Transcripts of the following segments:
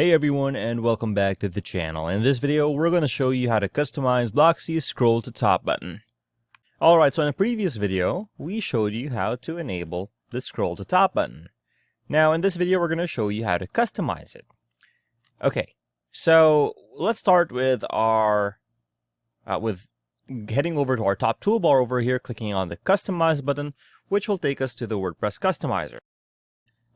Hey everyone, and welcome back to the channel. In this video, we're going to show you how to customize blocksy scroll to top button. Alright, so in a previous video, we showed you how to enable the scroll to top button. Now in this video, we're going to show you how to customize it. Okay, so let's start with our heading over to our top toolbar over here, clicking on the customize button, which will take us to the WordPress customizer.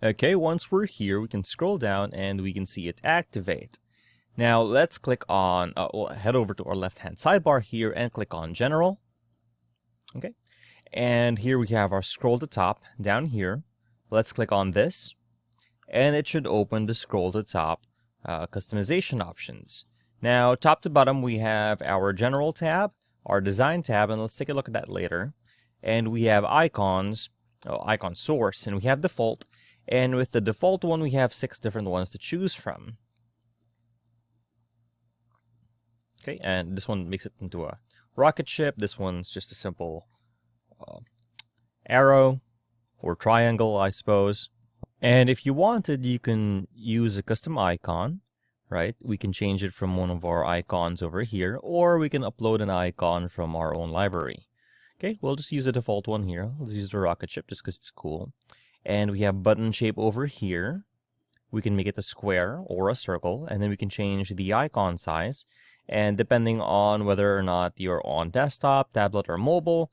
Okay, once we're here, we can scroll down and we can see it activate. Now let's click on, we'll head over to our left-hand sidebar here and click on General. Okay, and here we have our scroll to top down here. Let's click on this, and it should open the scroll to top customization options. Now, top to bottom, we have our General tab, our Design tab, and let's take a look at that later. And we have icons, icon source, and we have default. And with the default one, we have 6 different ones to choose from. Okay, and this one makes it into a rocket ship. This one's just a simple arrow or triangle, I suppose. And if you wanted, you can use a custom icon, right? We can change it from one of our icons over here, or we can upload an icon from our own library. Okay, we'll just use the default one here. Let's use the rocket ship just because it's cool. And we have button shape over here. We can make it a square or a circle, and then we can change the icon size. And depending on whether or not you're on desktop, tablet, or mobile,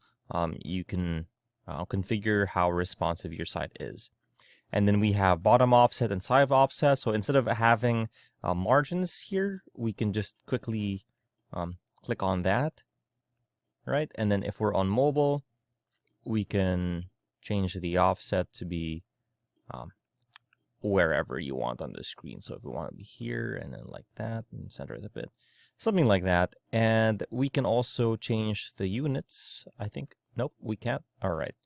you can configure how responsive your site is. And then we have bottom offset and side offset. So instead of having margins here, we can just quickly click on that, right? And then if we're on mobile, we can change the offset to be wherever you want on the screen. So if we want to be here and then like that and center it a bit, something like that. And we can also change the units. I think, nope, we can't. All right.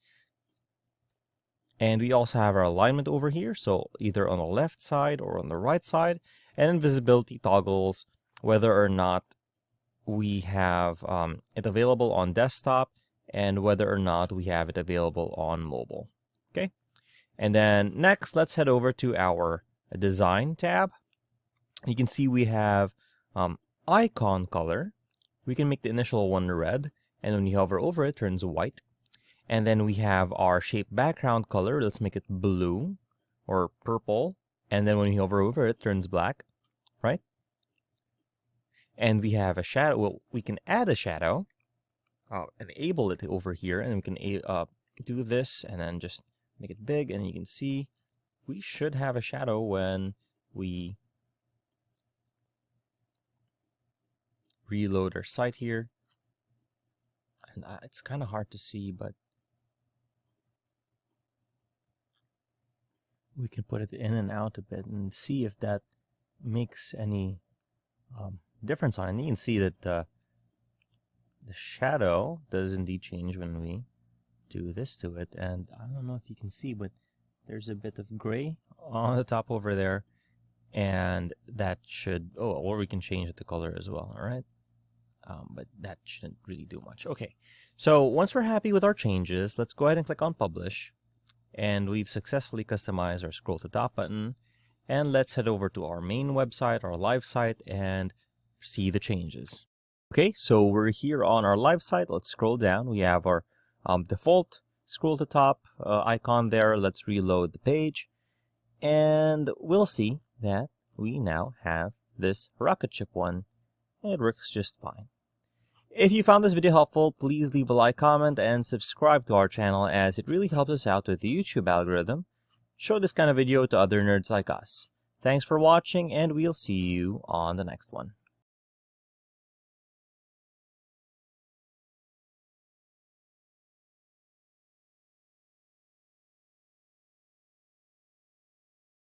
And we also have our alignment over here. So either on the left side or on the right side, and visibility toggles, whether or not we have it available on desktop and whether or not we have it available on mobile. Okay, and then next, let's head over to our Design tab. You can see we have icon color. We can make the initial one red, and when you hover over it, it turns white. And then we have our shape background color. Let's make it blue or purple, and then when you hover over it, it turns black, right? And we have a shadow. Well, we can add a shadow. Enable it over here, and we can do this and then just make it big, and you can see we should have a shadow when we reload our site here. And it's kind of hard to see, but we can put it in and out a bit and see if that makes any difference on it. And you can see that the shadow does indeed change when we do this to it. And I don't know if you can see, but there's a bit of gray on the top over there. And that should, or we can change the color as well, all right? But that shouldn't really do much. Okay, so once we're happy with our changes, let's go ahead and click on Publish. And we've successfully customized our scroll to top button. And let's head over to our main website, our live site, and see the changes. Okay, so we're here on our live site. Let's scroll down. We have our default scroll to top icon there. Let's reload the page. And we'll see that we now have this rocket ship one. And it works just fine. If you found this video helpful, please leave a like, comment, and subscribe to our channel, as it really helps us out with the YouTube algorithm. Show this kind of video to other nerds like us. Thanks for watching, and we'll see you on the next one.